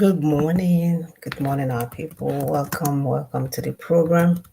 Good morning. Good morning, our people. Welcome to the program.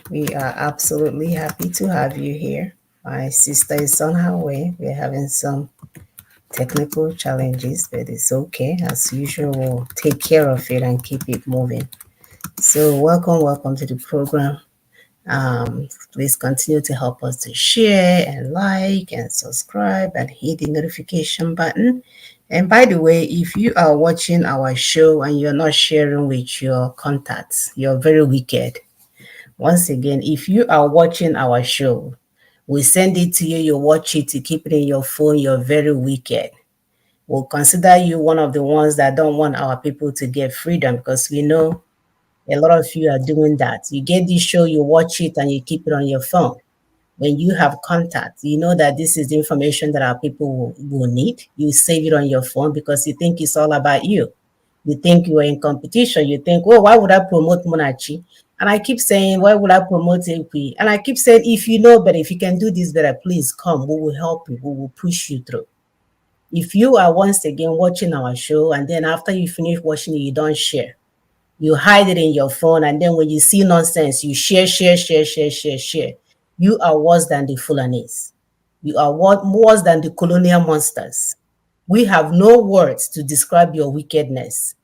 We are absolutely happy to have you here. My sister is on her way. We're having some technical challenges, but it's okay. As usual, we'll take care of it and keep it moving. So, welcome to the program. Please continue to help us to share and like and subscribe and hit the notification button. And by the way, if you are watching our show and you're not sharing with your contacts, you're very wicked. Once again, if you are watching our show, we send it to you, you watch it, you keep it in your phone, you're very wicked. We'll consider you one of the ones that don't want our people to get freedom, because we know a lot of you are doing that. You get this show, you watch it, and you keep it on your phone. When you have contact, you know that this is the information that our people will need. You save it on your phone because you think it's all about you. You think you are in competition. You think, oh, why would I promote monarchy? And I keep saying, why would I promote AP? And I keep saying, if you know better, if you can do this better, please come. We will help you. We will push you through. If you are once again watching our show and then after you finish watching it, you don't share, you hide it in your phone, and then when you see nonsense, you share. You are worse than the Fulanese. You are worse than the colonial monsters. We have no words to describe your wickedness.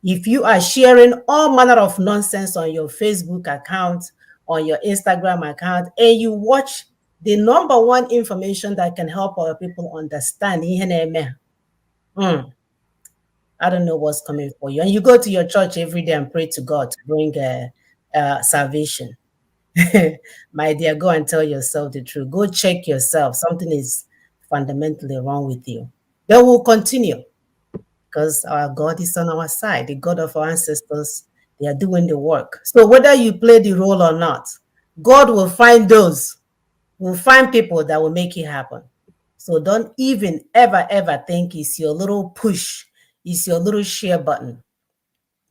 If you are sharing all manner of nonsense on your Facebook account, on your Instagram account, and you watch the number one information that can help our people understand, I don't know what's coming for you. And you go to your church every day and pray to God to bring salvation. My dear, go and tell yourself the truth. Go check yourself. Something is fundamentally wrong with you. They will continue because our God is on our side. The God of our ancestors, they are doing the work. So whether you play the role or not, God will find will find people that will make it happen. So don't even ever think it's your little push, it's your little share button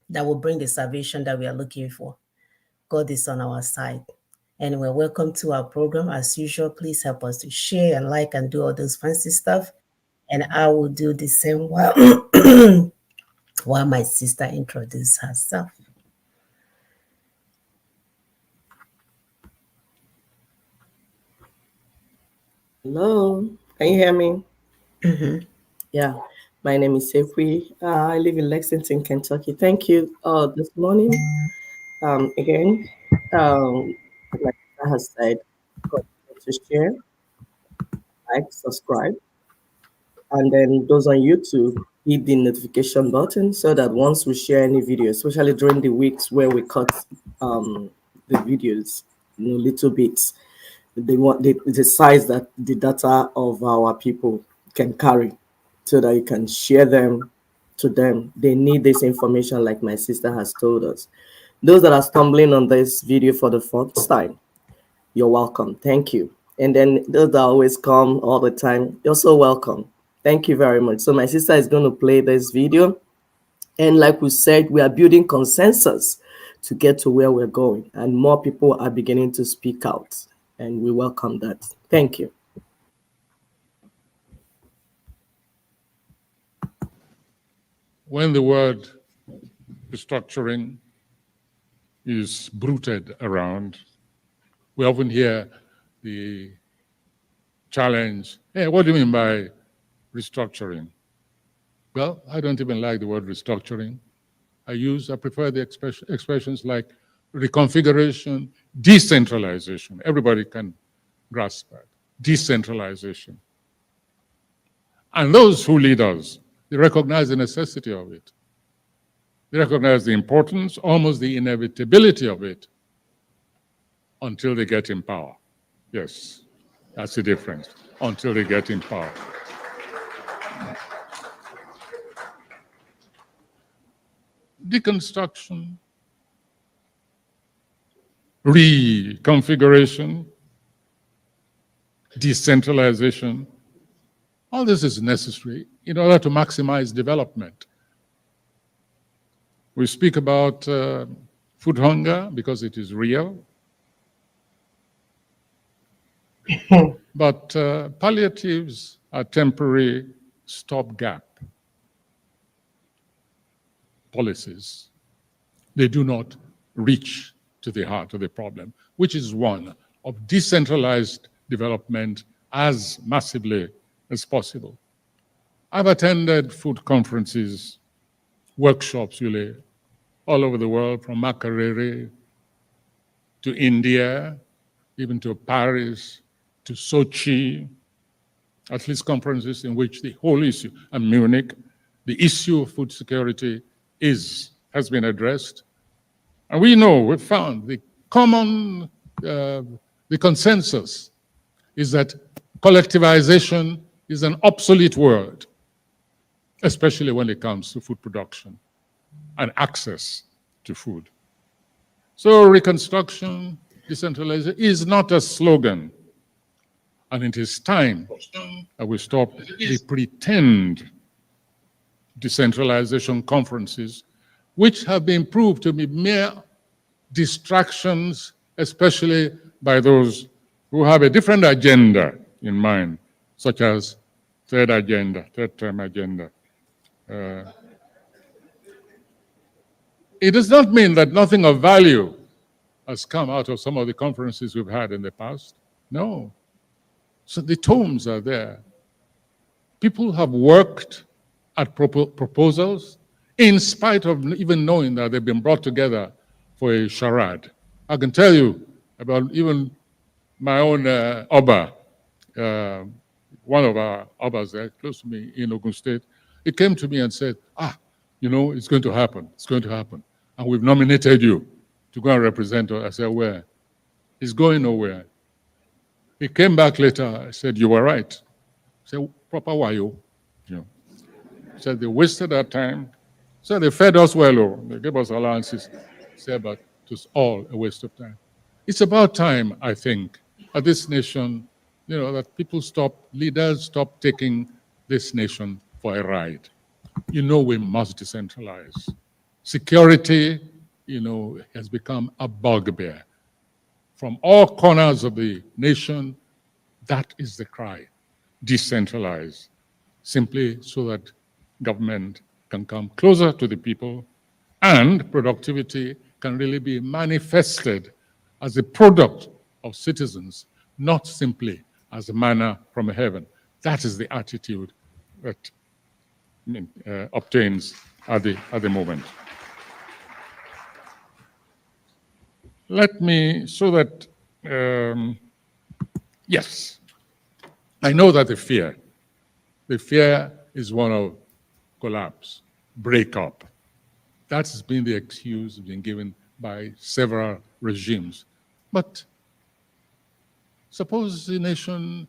that will bring the salvation that we are looking for. God is on our side. Anyway, welcome to our program. As usual, please help us to share and like and do all those fancy stuff. And I will do the same while my sister introduces herself. Hello, can you hear me? Mm-hmm. Yeah, my name is Sefwi. I live in Lexington, Kentucky. Thank you. This morning, again, like I has said, continue to share, like, subscribe, and then those on YouTube, hit the notification button so that once we share any video, especially during the weeks where we cut the videos, little bits, they want the size that the data of our people can carry so that you can share them to them. They need this information like my sister has told us. Those that are stumbling on this video for the first time, you're welcome. Thank you. And then those that always come all the time, you're so welcome. Thank you very much. So my sister is going to play this video. And like we said, we are building consensus to get to where we're going. And more people are beginning to speak out. And we welcome that. Thank you. When the word restructuring is bruited around, we often hear the challenge, hey, what do you mean by restructuring? Well, I don't even like the word restructuring. I prefer the expressions like reconfiguration, decentralization. Everybody can grasp that. Decentralization. And those who lead us, they recognize the necessity of it. They recognize the importance, almost the inevitability of it, until they get in power. Yes, that's the difference. Until they get in power. Deconstruction, reconfiguration, decentralization, all this is necessary in order to maximize development. We speak about food hunger because it is real. But palliatives are temporary stopgap policies, they do not reach to the heart of the problem, which is one of decentralized development as massively as possible. I've attended food conferences, workshops really, all over the world, from Makerere to India, even to Paris, to Sochi, at least conferences in which the whole issue, and Munich, the issue of food security has been addressed. And we've found the consensus is that collectivization is an obsolete word, especially when it comes to food production and access to food. So reconstruction, decentralization is not a slogan. And it is time that we stop the pretend decentralization conferences, which have been proved to be mere distractions, especially by those who have a different agenda in mind, such as third term agenda. It does not mean that nothing of value has come out of some of the conferences we've had in the past. No. So the tomes are there. People have worked at proposals in spite of even knowing that they've been brought together for a charade. I can tell you about even my own Oba, one of our Obas there, close to me in Ogun State. He came to me and said, it's going to happen. It's going to happen. And we've nominated you to go and represent us. I said, where? He's going nowhere. He came back later. I said, you were right. I said, proper wayo. He said, they wasted our time. So they fed us well. They gave us allowances. He said, but it was all a waste of time. It's about time, I think, at this nation, that leaders stop taking this nation for a ride. We must decentralize. Security, has become a bugbear. From all corners of the nation, that is the cry. Decentralize, simply so that government can come closer to the people and productivity can really be manifested as a product of citizens, not simply as a manna from heaven. That is the attitude that obtains at the moment. Yes, I know that the fear is one of collapse, breakup. That has been the excuse being given by several regimes. But suppose the nation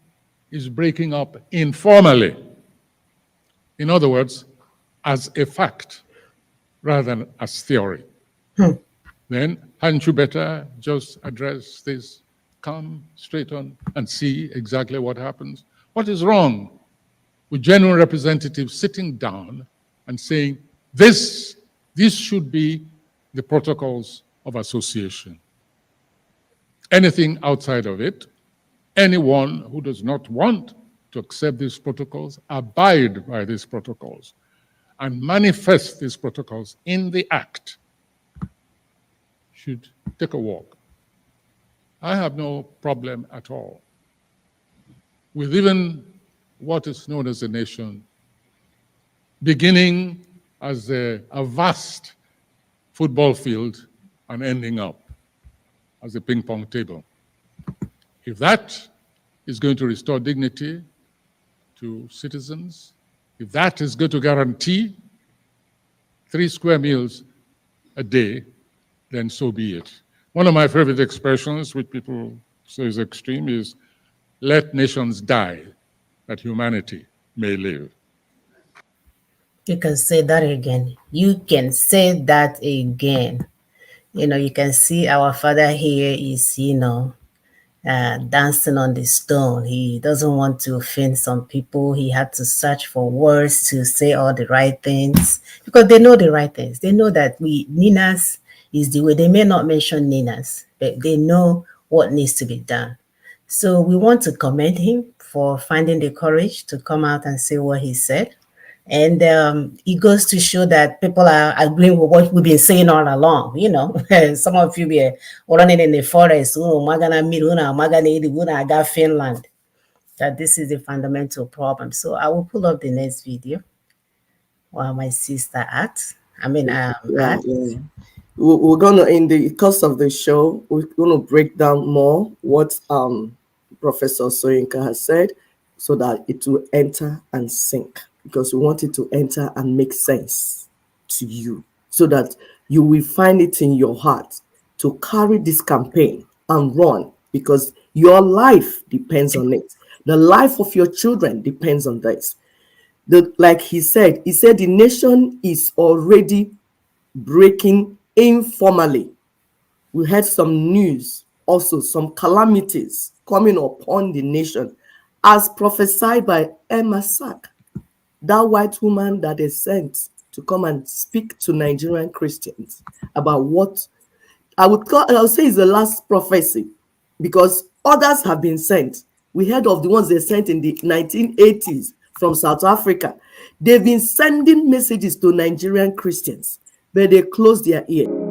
is breaking up informally. In other words, as a fact, rather than as theory. Then hadn't you better just address this, come straight on and see exactly what happens? What is wrong with genuine representatives sitting down and saying, this should be the protocols of association. Anything outside of it, anyone who does not want to accept these protocols, abide by these protocols, and manifest these protocols in the act, should take a walk. I have no problem at all with even what is known as a nation, beginning as a vast football field and ending up as a ping pong table. If that is going to restore dignity to citizens, if that is going to guarantee 3 square meals a day, then so be it. One of my favorite expressions, which people say is extreme, is let nations die, that humanity may live. You can say that again. You can say that again. You can see our father here is, dancing on the stone. He doesn't want to offend some people. He had to search for words to say all the right things because they know the right things. They know that Ninas is the way. They may not mention Ninas, but they know what needs to be done. So we want to commend him for finding the courage to come out and say what he said. And it goes to show that people are agreeing with what we've been saying all along. You know, some of you be running in the forest, Magana Miruna, Magana Idiguna, Aga Finland, that this is a fundamental problem. So I will pull up the next video while my sister acts. Yeah, acts. yeah. We're gonna, in the course of the show, we're gonna break down more what Professor Soyinka has said, so that it will enter and sink, because we want it to enter and make sense to you, so that you will find it in your heart to carry this campaign and run, because your life depends on it. The life of your children depends on this. Like he said the nation is already breaking informally. We had some news, also some calamities coming upon the nation, as prophesied by Emma Sack, that white woman that is sent to come and speak to Nigerian Christians about what I would say is the last prophecy, because others have been sent. We heard of the ones they sent in the 1980s from South Africa. They've been sending messages to Nigerian Christians, but they closed their ears.